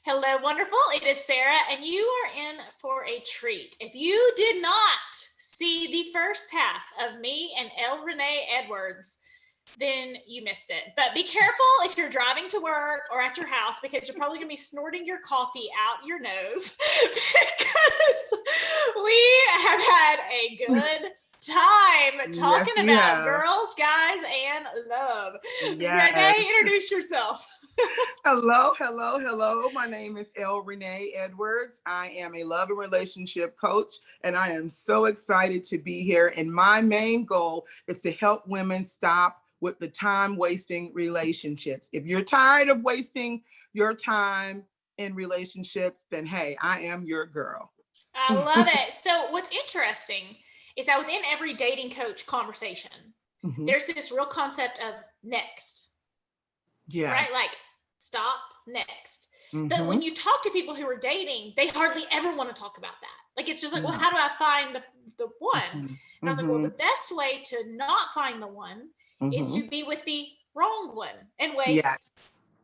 Hello, wonderful. It is Sarah, and you are in for a treat. If you did not see the first half of me and Renee Edwards, then you missed it. But be careful if you're driving to work or at your house, because you're probably going to be snorting your coffee out your nose because we have had a good time talking Yes, we about have. girls, guys, and love. Yes. Renee, introduce yourself. Hello, hello, hello. My name is Renee Edwards. I am a love and relationship coach, and I am so excited to be here. And my main goal is to help women stop with the time wasting relationships. If you're tired of wasting your time in relationships, then hey, I am your girl. I love it. So what's interesting is that within every dating coach conversation, Mhm. there's this real concept of next, right? Yes. Like stop, next. But when Hmm. you talk to people who are dating, they hardly ever want to talk about that. Like it's just like, well, No. how do I find the one? Hmm. And I was like, well, Hmm. the best way to not find the one is Hmm. to be with the wrong one and Yes. waste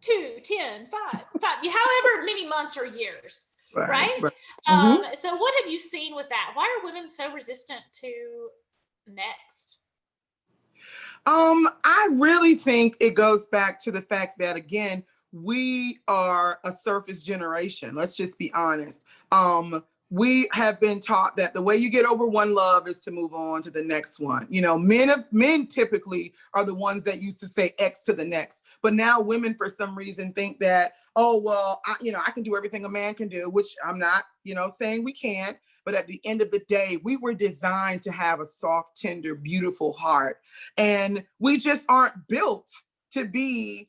2, 10, 5, however many months or years, Right. right? Right. Hmm. So what have you seen with that? Why are women so resistant to next? I really think it goes back to the fact that again, we are a surface generation. Let's just be honest. We have been taught that the way you get over one love is to move on to the next one. You know, men typically are the ones that used to say X to the next, but now women for some reason think that, oh well, I can do everything a man can do, which I'm not, saying we can't. But at the end of the day, we were designed to have a soft, tender, beautiful heart. And we just aren't built to be,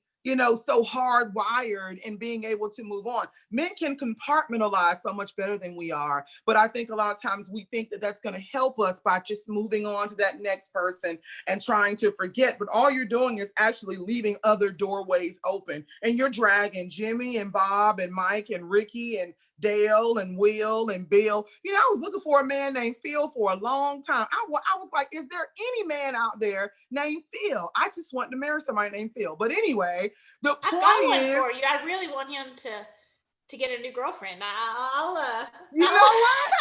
so hardwired and being able to move on. Men can compartmentalize so much better than we are. But I think a lot of times we think that that's going to help us by just moving on to that next person and trying to forget. But all you're doing is actually leaving other doorways open. And you're dragging Jimmy and Bob and Mike and Ricky and Dale and Will and Bill. I was looking for a man named Phil for a long time. I was like, is there any man out there named Phil? I just want to marry somebody named Phil. But anyway, the I've got point one is, for you. I really want him to get a new girlfriend. you know what?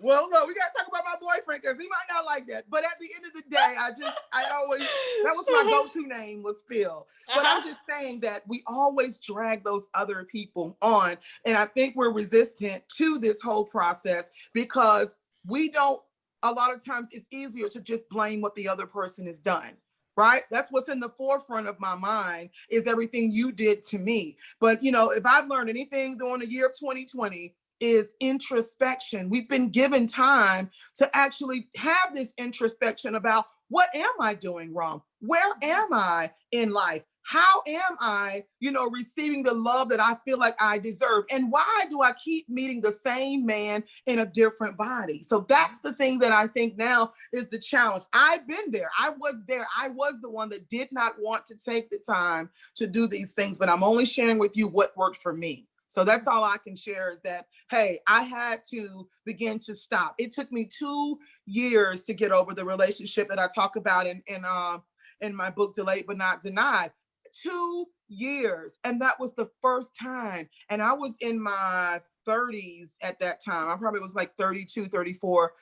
Well, no, we got to talk about my boyfriend because he might not like that. But at the end of the day, that was my go-to name was Phil. But I'm just saying that we always drag those other people on. And I think we're resistant to this whole process because we don't, a lot of times it's easier to just blame what the other person has done. Right? That's what's in the forefront of my mind is everything you did to me. But, if I've learned anything during the year of 2020, is introspection. We've been given time to actually have this introspection about what am I doing wrong? Where am I in life? How am I, receiving the love that I feel like I deserve? And why do I keep meeting the same man in a different body? So that's the thing that I think now is the challenge. I've been there. I was there. I was the one that did not want to take the time to do these things, but I'm only sharing with you what worked for me. So that's all I can share is that, hey, I had to begin to stop. It took me 2 years to get over the relationship that I talk about in my book, Delayed But Not Denied. 2 years. And that was the first time. And I was in my 30s at that time. I probably was like 32, 34.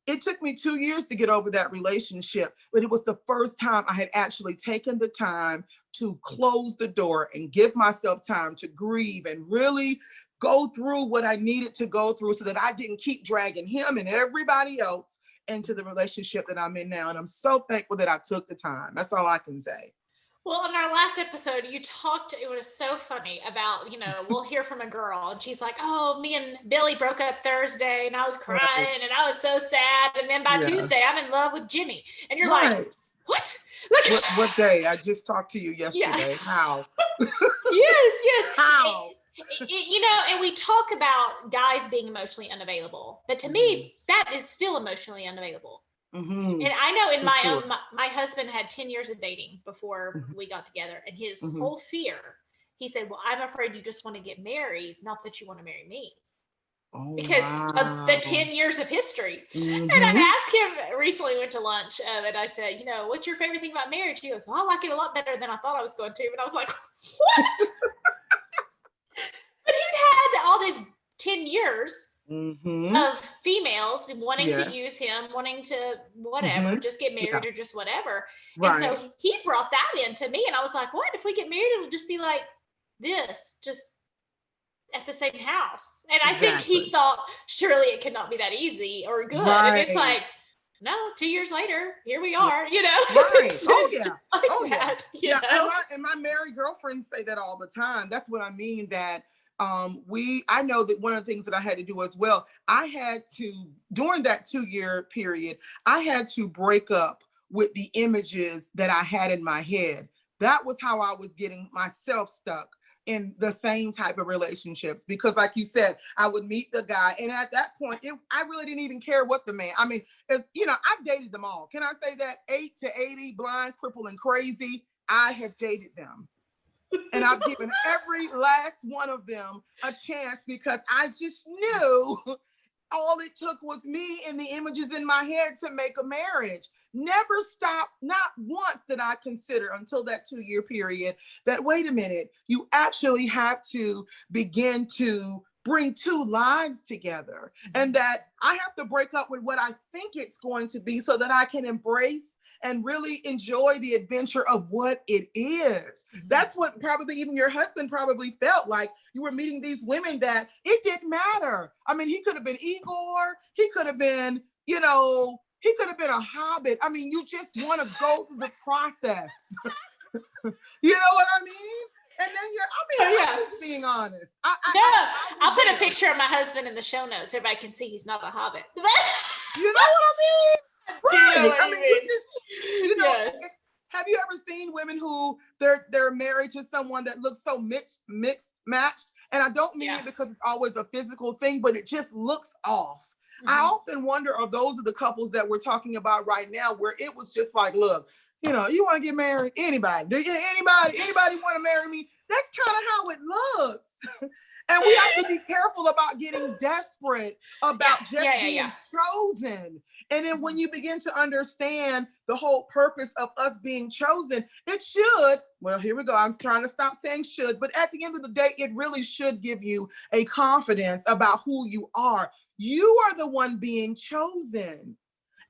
It took me 2 years to get over that relationship, but it was the first time I had actually taken the time to close the door and give myself time to grieve and really go through what I needed to go through so that I didn't keep dragging him and everybody else into the relationship that I'm in now. And I'm so thankful that I took the time. That's all I can say. Well, in our last episode, you talked, it was so funny about, we'll hear from a girl and she's like, oh, me and Billy broke up Thursday and I was Right. crying and I was so sad. And then by Yeah. Tuesday, I'm in love with Jimmy. And you're like, Right. what? Like, What day? I just talked to you yeah. yesterday. How? Yes. How? And we talk about guys being emotionally unavailable, but to me, that is still emotionally unavailable. Mm-hmm. And I know in For sure. my husband had 10 years of dating before we got together, and his Mm-hmm. whole fear, he said, well, I'm afraid you just want to get married, not that you want to marry me, Oh, because of the wow. 10 years of history. And Mm-hmm. I asked him recently, went to lunch, and I said, what's your favorite thing about marriage? He goes, well, I like it a lot better than I thought I was going to. And I was like, what? this 10 years of females wanting to use him, wanting to whatever, just get married or just whatever. And so he brought that into me, and I was like, what if we get married? It'll just be like this, just at the same house. And I think he thought surely it cannot be that easy or good. And it's like, no, 2 years later, here we are, you know. It's just like that, you know? And my married girlfriends say that all the time. That's what I mean, that I know that one of the things that I had to do as well, I had to, during that 2-year period, I had to break up with the images that I had in my head. That was how I was getting myself stuck in the same type of relationships, because like you said, I would meet the guy, and at that point, I really didn't even care what the man, I mean, as you know, I've dated them all. Can I say that? 8 to 80, blind, crippled, and crazy, I have dated them. And I've given every last one of them a chance, because I just knew all it took was me and the images in my head to make a marriage. Never stopped, not once did I consider until that 2-year period that, wait a minute, you actually have to begin to bring two lives together, and that I have to break up with what I think it's going to be so that I can embrace and really enjoy the adventure of what it is. That's what probably even your husband probably felt like. You were meeting these women that it didn't matter. I mean, he could have been Igor, he could have been, you know, he could have been a hobbit. I mean, you just want to go through the process. You know what I mean? And then I'm just being honest. I'll put a picture of my husband in the show notes. Everybody can see he's not a hobbit. You know what I mean? Right. You know what I mean, you know, have you ever seen women who they're married to someone that looks so mixed matched? And I don't mean it because it's always a physical thing, but it just looks off. I often wonder, are those are the couples that we're talking about right now, where it was just like, look, you know, you want to get married? Anybody? Anybody want to marry me? That's kind of how it looks. And we have to be careful about getting desperate about being chosen. And then when you begin to understand the whole purpose of us being chosen, it should, well, here we go. I'm trying to stop saying should, but at the end of the day, it really should give you a confidence about who you are. You are the one being chosen.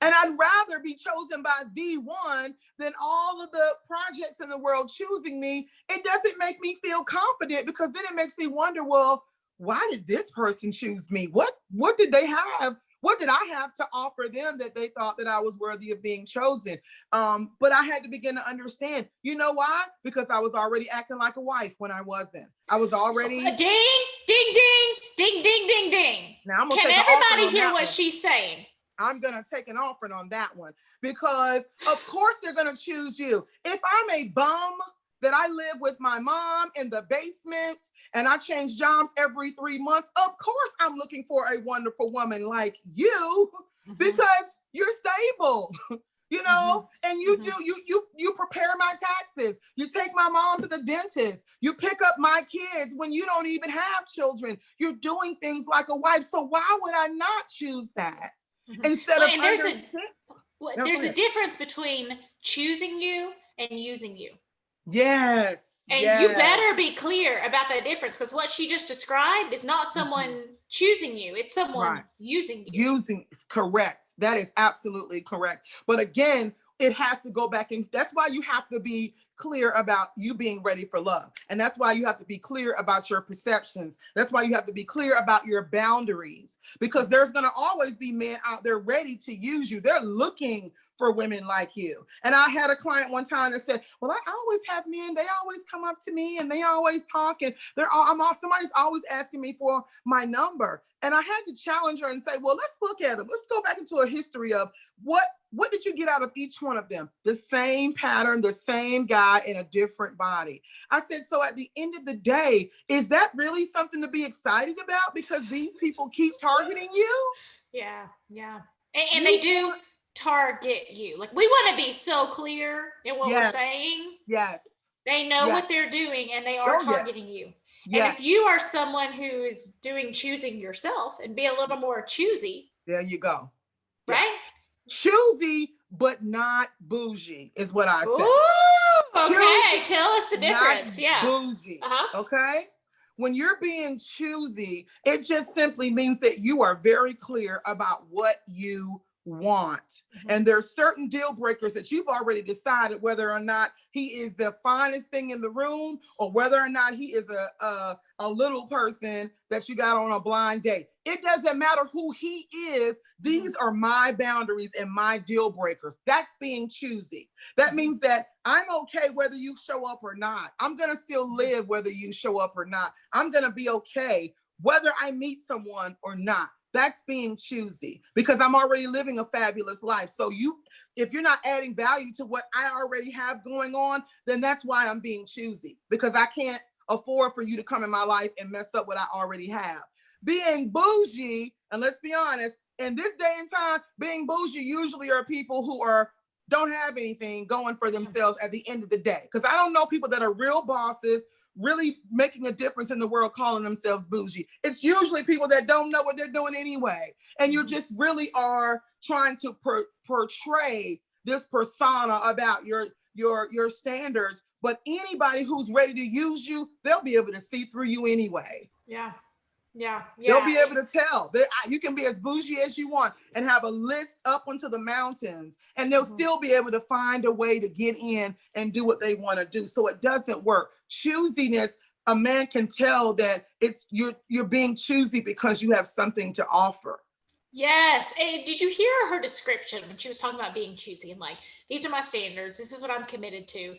And I'd rather be chosen by the one than all of the projects in the world choosing me. It doesn't make me feel confident, because then it makes me wonder, well, why did this person choose me? What did they have? What did I have to offer them that they thought that I was worthy of being chosen? But I had to begin to understand, you know why? Because I was already acting like a wife when I wasn't. I was already. Ding, ding, ding, ding, ding, ding, ding. Now I'm gonna Can everybody hear what she's saying? I'm going to take an offering on that one, because of course they're going to choose you. If I'm a bum that I live with my mom in the basement and I change jobs every 3 months, of course I'm looking for a wonderful woman like you, because you're stable. You know, and you prepare my taxes. You take my mom to the dentist. You pick up my kids when you don't even have children. You're doing things like a wife. So why would I not choose that? Instead of there's a difference between choosing you and using you. Yes. And you better be clear about that difference, because what she just described is not someone choosing you, it's someone using you. Correct. That is absolutely correct. But again, it has to go back, and that's why you have to be clear about you being ready for love. And that's why you have to be clear about your perceptions. That's why you have to be clear about your boundaries, because there's going to always be men out there ready to use you. They're looking for women like you. And I had a client one time that said, well, I always have men, they always come up to me and they always talk, and somebody's always asking me for my number. And I had to challenge her and say, well, let's look at them. Let's go back into a history of what did you get out of each one of them? The same pattern, the same guy in a different body. I said, so at the end of the day, is that really something to be excited about, because these people keep targeting you? Yeah. And they do target you. Like, we want to be so clear in what we're saying. Yes. They know what they're doing, and they are targeting you. Yes. And if you are someone who is choosing yourself and be a little more choosy. There you go. Right? Choosy, but not bougie is what I said. Ooh, okay. Choosy, tell us the difference. not bougie. Okay. when you're being choosy, it just simply means that you are very clear about what you want. Mhm. And there's certain deal breakers that you've already decided whether or not he is the finest thing in the room or whether or not he is a little person that you got on a blind date. It doesn't matter who he is. These are my boundaries and my deal breakers. That's being choosy. That means that I'm okay whether you show up or not. I'm going to still live whether you show up or not. I'm going to be okay whether I meet someone or not. That's being choosy because I'm already living a fabulous life. So if you're not adding value to what I already have going on, then that's why I'm being choosy, because I can't afford for you to come in my life and mess up what I already have. Being bougie, and let's be honest, in this day and time, being bougie usually are people who don't have anything going for themselves at the end of the day. Because I don't know people that are real bosses, really making a difference in the world, calling themselves bougie. It's usually people that don't know what they're doing anyway. And you just really are trying to portray this persona about your standards. But anybody who's ready to use you, they'll be able to see through you anyway. Yeah. Yeah. They'll be able to tell. You can be as bougie as you want and have a list up onto the mountains, and they'll still be able to find a way to get in and do what they want to do. So it doesn't work. Choosiness, a man can tell that you're being choosy because you have something to offer. Yes. And did you hear her description when she was talking about being choosy and like, these are my standards. This is what I'm committed to.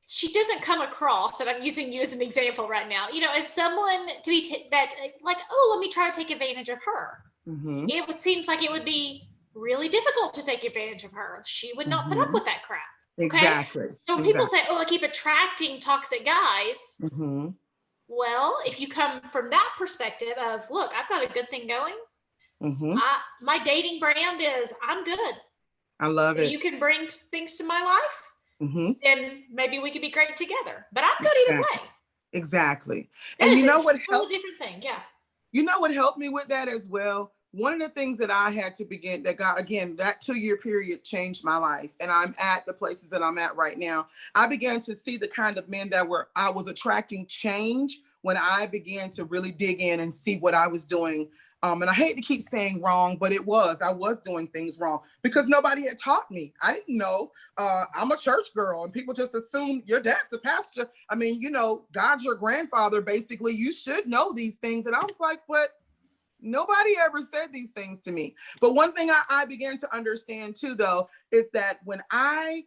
She doesn't come across, and I'm using you as an example right now, as someone to be like, oh, let me try to take advantage of her. Mm-hmm. Seems like it would be really difficult to take advantage of her. She would not put up with that crap. Okay? Exactly. So when people say, oh, I keep attracting toxic guys. Mm-hmm. Well, if you come from that perspective of, look, I've got a good thing going. Mm-hmm. My dating brand is I'm good. I love it. You can bring things to my life. Mm-hmm. Then maybe we could be great together. But I'm good either way. Exactly. That and you know what helped? Totally different thing. Yeah. You know what helped me with that as well? One of the things that I had to begin that got, again, that 2-year period changed my life. And I'm at the places that I'm at right now. I began to see the kind of men that I was attracting change when I began to really dig in and see what I was doing. And I hate to keep saying wrong, but I was doing things wrong because nobody had taught me. I didn't know. I'm a church girl and people just assume your dad's a pastor. I mean, God's your grandfather, basically. You should know these things. And I was like, but nobody ever said these things to me. But one thing I began to understand too, though, is that when I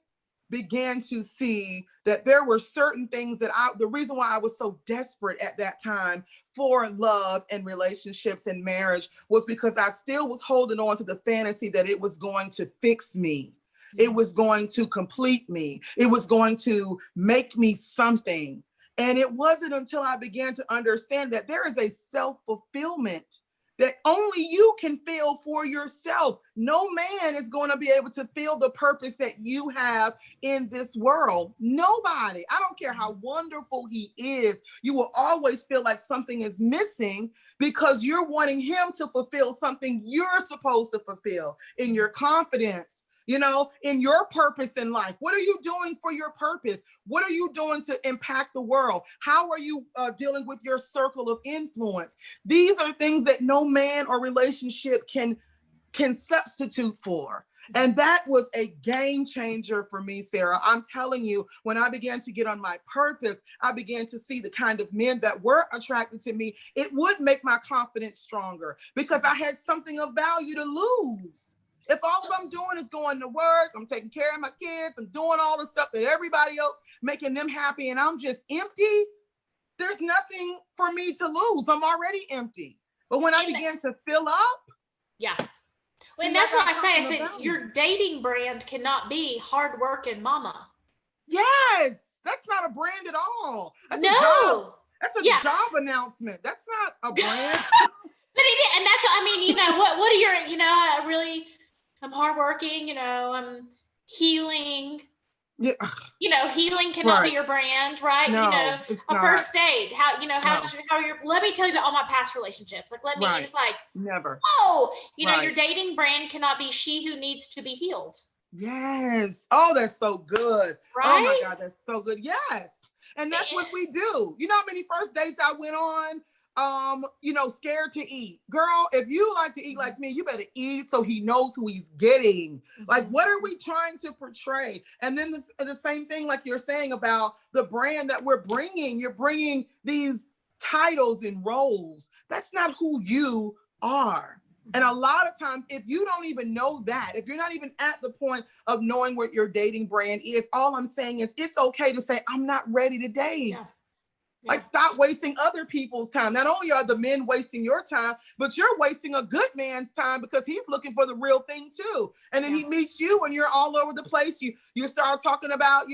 began to see that there were certain things that the reason why I was so desperate at that time for love and relationships and marriage was because I still was holding on to the fantasy that it was going to fix me. It was going to complete me. It was going to make me something. And it wasn't until I began to understand that there is a self-fulfillment that only you can feel for yourself. No man is going to be able to feel the purpose that you have in this world. Nobody. I don't care how wonderful he is. You will always feel like something is missing because you're wanting him to fulfill something you're supposed to fulfill in your confidence, in your purpose in life. What are you doing for your purpose? What are you doing to impact the world? How are you dealing with your circle of influence? These are things that no man or relationship can substitute for. And that was a game changer for me, Sarah. I'm telling you, when I began to get on my purpose, I began to see the kind of men that were attracted to me. It would make my confidence stronger because I had something of value to lose. If all I'm doing is going to work, I'm taking care of my kids, I'm doing all the stuff that everybody else, making them happy, and I'm just empty, there's nothing for me to lose. I'm already empty. But when I began to fill up. Yeah. And that's what I said, your dating brand cannot be hard working mama. Yes. That's not a brand at all. That's a job announcement. That's not a brand. But and that's, what are your, I'm hardworking, I'm healing. Yeah. Healing cannot be your brand, right? No, a first date, let me tell you about all my past relationships. And it's like, never. Oh, your dating brand cannot be she who needs to be healed. Yes. Oh, that's so good. Right? Oh my God, that's so good. Yes. And that's what we do. You know how many first dates I went on? Scared to eat. Girl, if you like to eat like me, you better eat so he knows who he's getting. Like, what are we trying to portray? And then the same thing, like you're saying about the brand that we're bringing. You're bringing these titles and roles. That's not who you are. And a lot of times, if you don't even know that, if you're not even at the point of knowing what your dating brand is, all I'm saying is it's okay to say, I'm not ready to date. Yeah. Like, stop wasting other people's time. Not only are the men wasting your time, but you're wasting a good man's time because he's looking for the real thing too. And then he meets you and you're all over the place. You start talking about,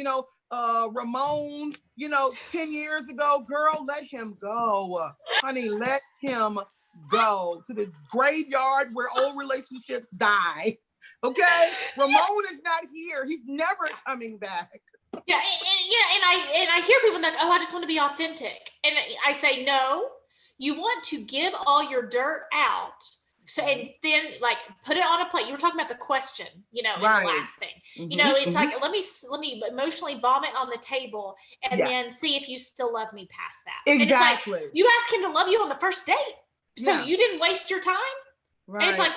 Ramon, 10 years ago. Girl, let him go. Honey, let him go to the graveyard where old relationships die. Okay? Ramon is not here. He's never coming back. Yeah, and I hear people like, oh, I just want to be authentic. And I say, no, you want to give all your dirt out. So, and then like put it on a plate. You were talking about the question, in the last thing, it's like, let me emotionally vomit on the table and then see if you still love me past that. Exactly. And it's like, you ask him to love you on the first date. So you didn't waste your time. Right. And it's like,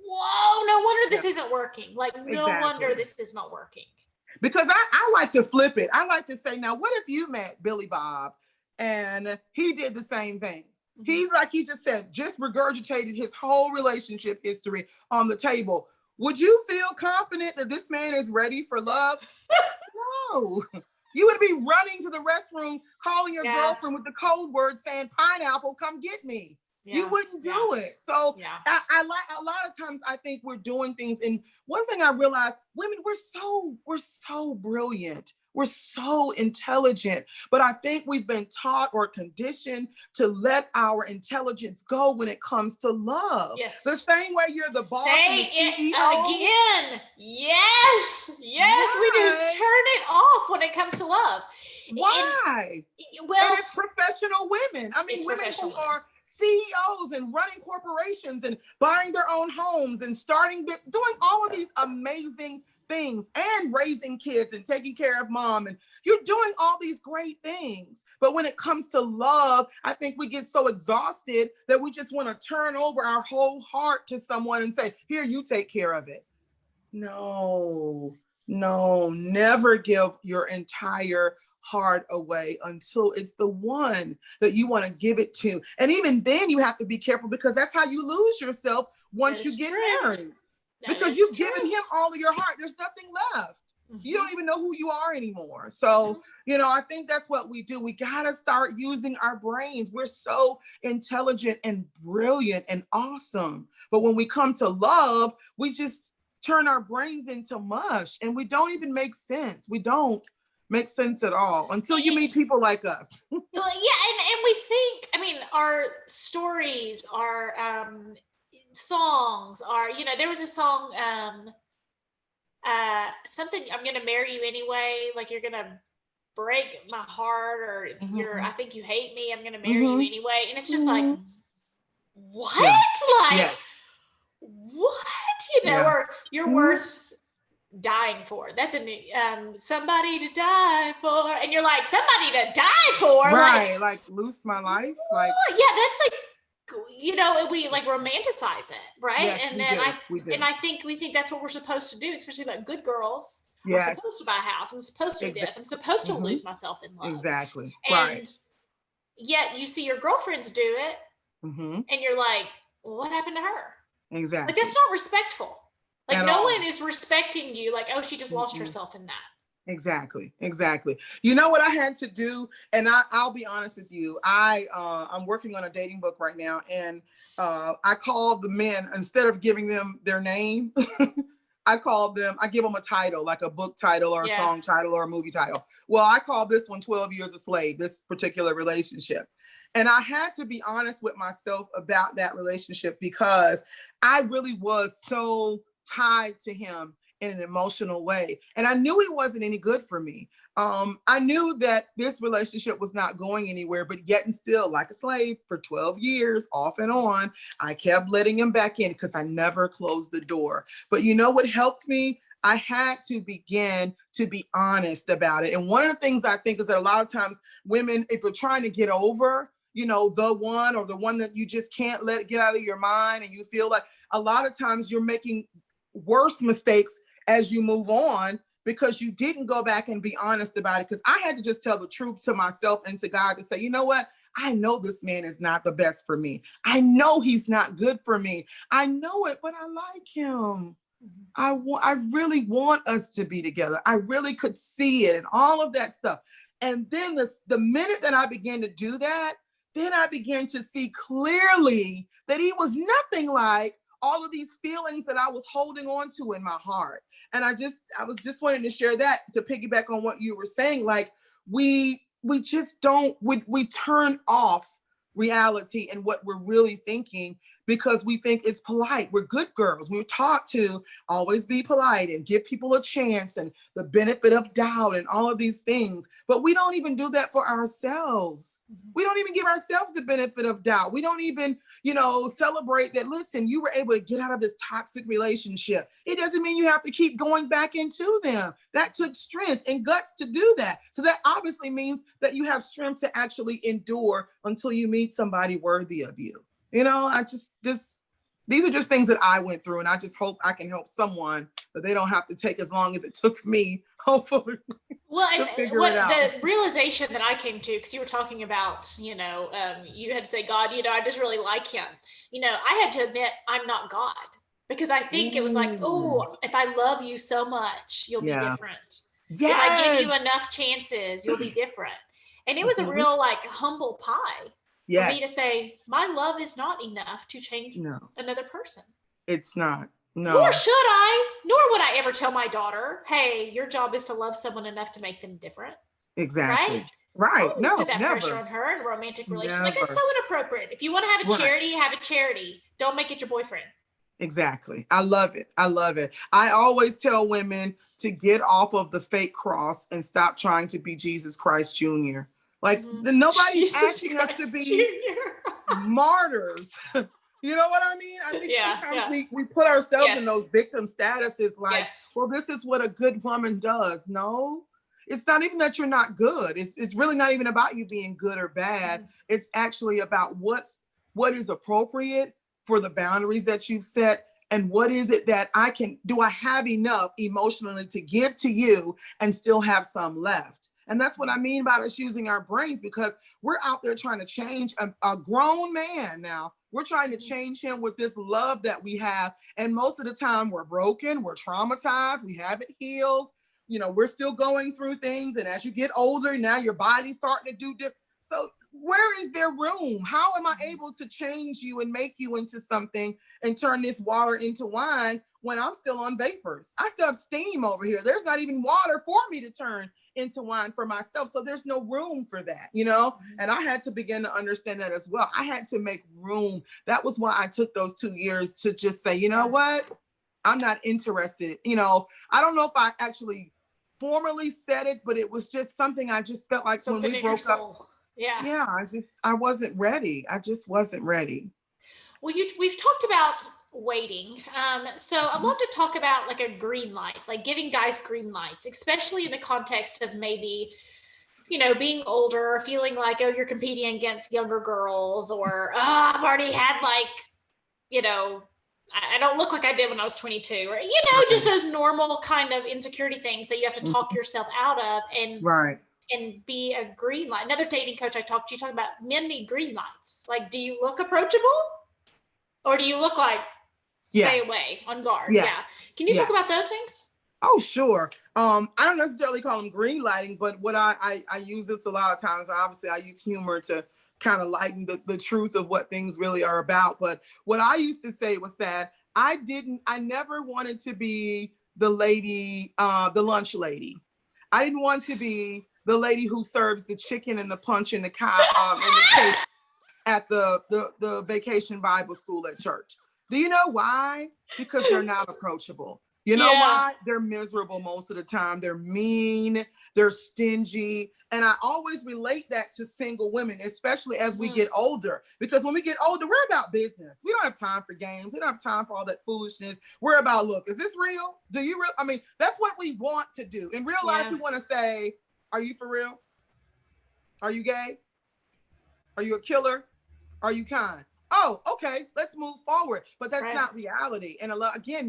whoa, no wonder this isn't working. Like, no wonder this is not working. Because I like to flip it. I like to say, now, what if you met Billy Bob and he did the same thing? He's like he just said, just regurgitated his whole relationship history on the table. Would you feel confident that this man is ready for love? No. You would be running to the restroom, calling your girlfriend with the code word saying, pineapple, come get me. Yeah. You wouldn't do it. So I like a lot of times I think we're doing things. And one thing I realized, women, we're so brilliant. We're so intelligent, but I think we've been taught or conditioned to let our intelligence go when it comes to love. Yes. The same way you're the boss and the CEO. Again. Yes. We just turn it off when it comes to love. Why? And it's professional women. I mean, women who are CEOs and running corporations and buying their own homes and doing all of these amazing things and raising kids and taking care of mom. And you're doing all these great things. But when it comes to love, I think we get so exhausted that we just want to turn over our whole heart to someone and say, here, you take care of it. No, never give your entire heart away until it's the one that you want to give it to. And even then you have to be careful because that's how you lose yourself once you get married. Because you've given him all of your heart. There's nothing left. You don't even know who you are anymore. So, I think that's what we do. We got to start using our brains. We're so intelligent and brilliant and awesome. But when we come to love, we just turn our brains into mush and we don't even make sense. We don't make sense at all until you meet people like us. And we think, our stories, our songs are, there was a song, something, I'm gonna marry you anyway, like you're gonna break my heart, or I think you hate me, I'm gonna marry you anyway. And it's just like, what? What? Or you're worth dying for. That's a new somebody to die for. And you're like, somebody to die for? Right, like lose my life. Like, that's like, we like romanticize it, right? Yes, and then we think that's what we're supposed to do, especially like good girls. Yes. I'm supposed to buy a house. I'm supposed to do this. I'm supposed to lose myself in love. Exactly. And yet you see your girlfriends do it, and you're like, well, what happened to her? Exactly. Like, that's not respectful. Like, no one is respecting you. Like, oh, she just lost herself in that. Exactly. You know what I had to do? And I'll be honest with you. I'm working on a dating book right now. And I call the men, instead of giving them their name, I give them a title, like a book title or a song title or a movie title. Well, I call this one 12 Years a Slave, this particular relationship. And I had to be honest with myself about that relationship because I really was so tied to him in an emotional way. And I knew he wasn't any good for me. I knew that this relationship was not going anywhere, but yet and still, like a slave for 12 years, off and on, I kept letting him back in because I never closed the door. But you know what helped me? I had to begin to be honest about it. And one of the things I think is that a lot of times women, if you're trying to get over, you know, the one or the one that you just can't let it get out of your mind, and you feel like a lot of times you're making worse mistakes as you move on because you didn't go back and be honest about it. Because I had to just tell the truth to myself and to God to say, you know what? I know this man is not the best for me. I know he's not good for me. I know it, but I like him. I really want us to be together. I really could see it and all of that stuff. And then the minute that I began to do that, then I began to see clearly that he was nothing like all of these feelings that I was holding on to in my heart. And I was just wanting to share that to piggyback on what you were saying. Like we just don't, we turn off reality and what we're really thinking because we think it's polite. We're good girls. We're taught to always be polite and give people a chance and the benefit of doubt and all of these things. But we don't even do that for ourselves. We don't even give ourselves the benefit of doubt. We don't even, celebrate that, listen, you were able to get out of this toxic relationship. It doesn't mean you have to keep going back into them. That took strength and guts to do that. So that obviously means that you have strength to actually endure until you meet somebody worthy of you. These are just things that I went through, and I just hope I can help someone, but they don't have to take as long as it took me, hopefully. Well, and what the realization that I came to, because you were talking about, you had to say, God, I just really like him. I had to admit I'm not God, because I think it was like, oh, if I love you so much, you'll be different. Yes. If I give you enough chances, you'll be different. And it was a real humble pie. Yes. For me to say, my love is not enough to change another person. It's not. No. Nor should I. Nor would I ever tell my daughter, hey, your job is to love someone enough to make them different. Exactly. Right. No, put that never. pressure on her in a romantic relationship. Like, that's so inappropriate. If you want to have a charity, have a charity. Don't make it your boyfriend. Exactly. I love it. I love it. I always tell women to get off of the fake cross and stop trying to be Jesus Christ Jr. Like nobody's asking us to be martyrs. You know what I mean? I think sometimes we put ourselves in those victim statuses like, well, this is what a good woman does. No, it's not even that you're not good. It's really not even about you being good or bad. Mm-hmm. It's actually about what is appropriate for the boundaries that you've set. And what is it that I have enough emotionally to give to you and still have some left? And that's what I mean by us using our brains, because we're out there trying to change a grown man now. We're trying to change him with this love that we have. And most of the time we're broken, we're traumatized, we haven't healed. We're still going through things. And as you get older, now your body's starting to do different. So where is there room? How am I able to change you and make you into something and turn this water into wine when I'm still on vapors? I still have steam over here. There's not even water for me to turn into wine for myself. So there's no room for that, And I had to begin to understand that as well. I had to make room. That was why I took those 2 years to just say, you know what? I'm not interested. I don't know if I actually formally said it, but it was just something I just felt like something when we broke up. Yeah. I wasn't ready. I just wasn't ready. Well, we've talked about waiting. So I'd love to talk about like a green light, like giving guys green lights, especially in the context of maybe, being older, feeling like, oh, you're competing against younger girls, or I've already had I don't look like I did when I was 22, or, just those normal kind of insecurity things that you have to talk yourself out of and be a green light. Another dating coach I talked to, you talking about men need green lights. Like, do you look approachable, or do you look like stay away, on guard? Yes. Yeah. Can you talk about those things? Oh, sure. I don't necessarily call them green lighting, but what I use this a lot of times. Obviously, I use humor to kind of lighten the truth of what things really are about. But what I used to say was that I never wanted to be the lady, the lunch lady. I didn't want to be the lady who serves the chicken and the punch and the cake at the vacation Bible school at church. Do you know why? Because they're not approachable. You know why? They're miserable most of the time. They're mean, they're stingy. And I always relate that to single women, especially as we get older. Because when we get older, we're about business. We don't have time for games. We don't have time for all that foolishness. We're about, look, is this real? Do you real? I mean, that's what we want to do. In real life, we want to say, are you for real? Are you gay? Are you a killer? Are you kind? Oh, okay, let's move forward. But that's not reality. And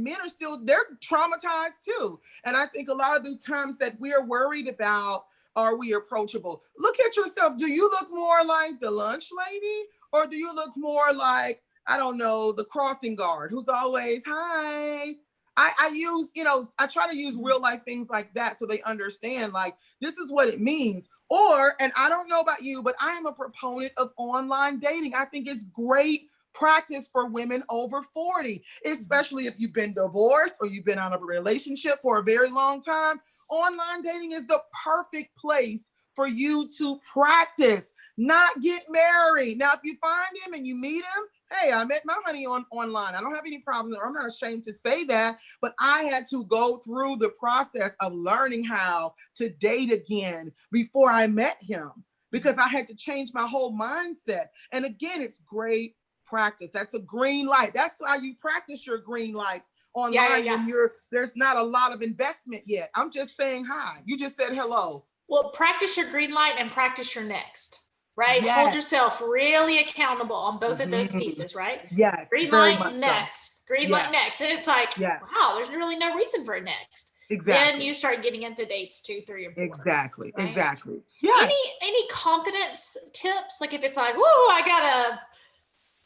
men are still, they're traumatized too. And I think a lot of the times that we are worried about, are we approachable? Look at yourself. Do you look more like the lunch lady? Or do you look more like, I don't know, the crossing guard who's always, hi. I use, I try to use real life things like that so they understand, like, this is what it means. And I don't know about you, but I am a proponent of online dating. I think it's great practice for women over 40, especially if you've been divorced or you've been out of a relationship for a very long time. Online dating is the perfect place for you to practice, not get married. Now, if you find him and you meet him, hey, I met my honey online. I don't have any problems. I'm not ashamed to say that, but I had to go through the process of learning how to date again before I met him, because I had to change my whole mindset. And again, it's great practice. That's a green light. That's how you practice your green lights online when there's not a lot of investment yet. I'm just saying hi. You just said hello. Well, practice your green light and practice your next. Right? Yes. Hold yourself really accountable on both of those pieces, right? Yes. Green light next. Green light next. And it's like, wow, there's really no reason for a next. Exactly. Then you start getting into dates 2, 3, and 4. Exactly. Right? Exactly. Yes. Any confidence tips? Like if it's like, whoa, I gotta,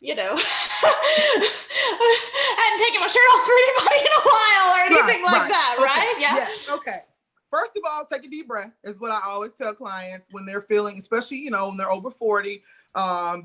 I hadn't taken my shirt off for anybody in a while or anything like that, right? Okay. Yeah. Yes. Okay. First of all, take a deep breath is what I always tell clients when they're feeling, especially, when they're over 40,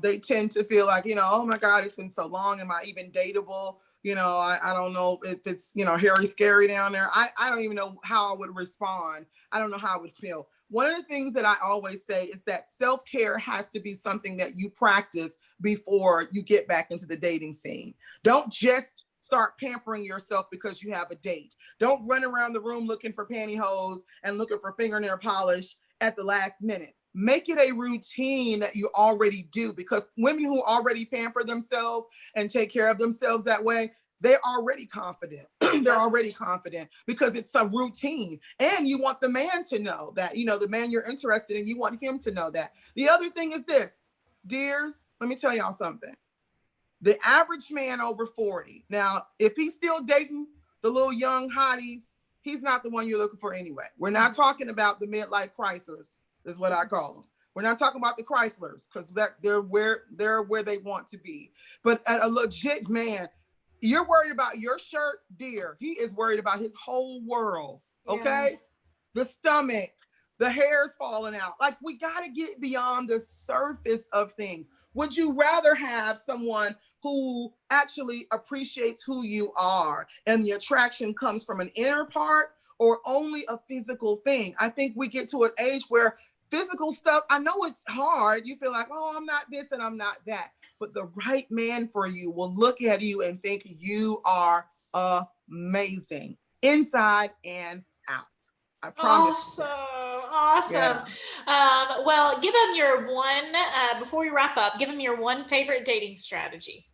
they tend to feel like, oh my God, it's been so long. Am I even dateable? I don't know if it's, hairy, scary down there. I don't even know how I would respond. I don't know how I would feel. One of the things that I always say is that self-care has to be something that you practice before you get back into the dating scene. Don't just start pampering yourself because you have a date. Don't run around the room looking for pantyhose and looking for fingernail polish at the last minute. Make it a routine that you already do, because women who already pamper themselves and take care of themselves that way, they're already confident. They're already confident because it's a routine. And you want the man to know that, the man you're interested in, you want him to know that. The other thing is this, dears, let me tell y'all something. The average man over 40. Now, if he's still dating the little young hotties, he's not the one you're looking for anyway. We're not talking about the midlife chrysers, is what I call them. We're not talking about the Chryslers, because they're where they want to be. But a legit man, you're worried about your shirt, dear. He is worried about his whole world. Okay? Yeah. The stomach, the hair's falling out. Like, we got to get beyond the surface of things. Would you rather have someone who actually appreciates who you are and the attraction comes from an inner part, or only a physical thing? I think we get to an age where physical stuff, I know it's hard. You feel like, oh, I'm not this and I'm not that. But the right man for you will look at you and think you are amazing inside and out. I promise. Awesome. Yeah. Well, give them your one, before we wrap up, give them your one favorite dating strategy.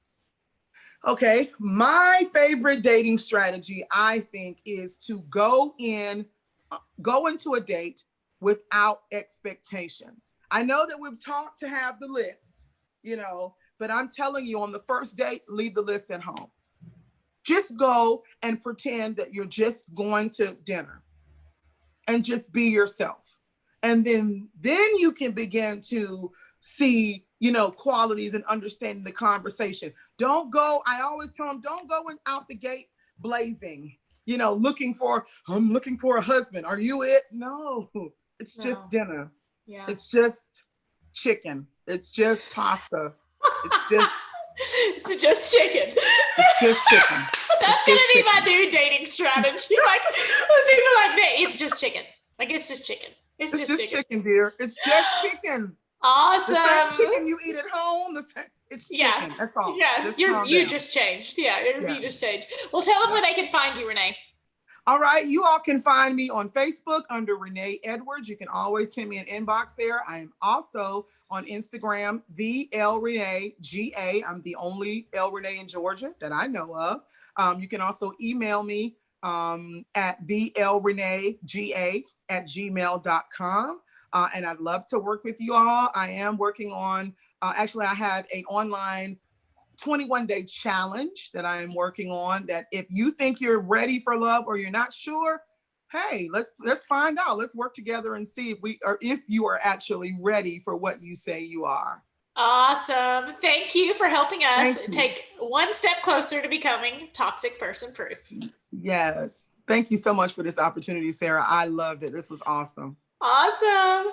Okay. My favorite dating strategy, I think, is to go into a date without expectations. I know that we've talked to have the list, but I'm telling you, on the first date, leave the list at home. Just go and pretend that you're just going to dinner. And just be yourself. And then you can begin to see, qualities and understanding the conversation. Don't go, I always tell them, don't go out the gate blazing, I'm looking for a husband. Are you it? No, it's just dinner. Yeah. It's just chicken. It's just pasta. It's just chicken. It's just chicken. That's going to be my new dating strategy. Like, when people like that, it's just chicken. Like, it's just chicken. It's just chicken, dear. It's just chicken. Awesome. The same chicken you eat at home. It's chicken. That's all. Yeah, you just changed. Yeah, you just changed. Well, tell them where they can find you, Renee. All right. You all can find me on Facebook under Renee Edwards. You can always send me an inbox there. I am also on Instagram, the L Renee GA. I'm the only L Renee in Georgia that I know of. You can also email me at thelreneega@gmail.com. And I'd love to work with you all. I am working on, actually, I have an online 21-day challenge that I am working on, that if you think you're ready for love or you're not sure, hey, let's find out. Let's work together and see if you are actually ready for what you say you are. Awesome. Thank you for helping us Thank you. take one step closer to becoming toxic person proof. Yes. Thank you so much for this opportunity, Sarah. I loved it. This was awesome. Awesome.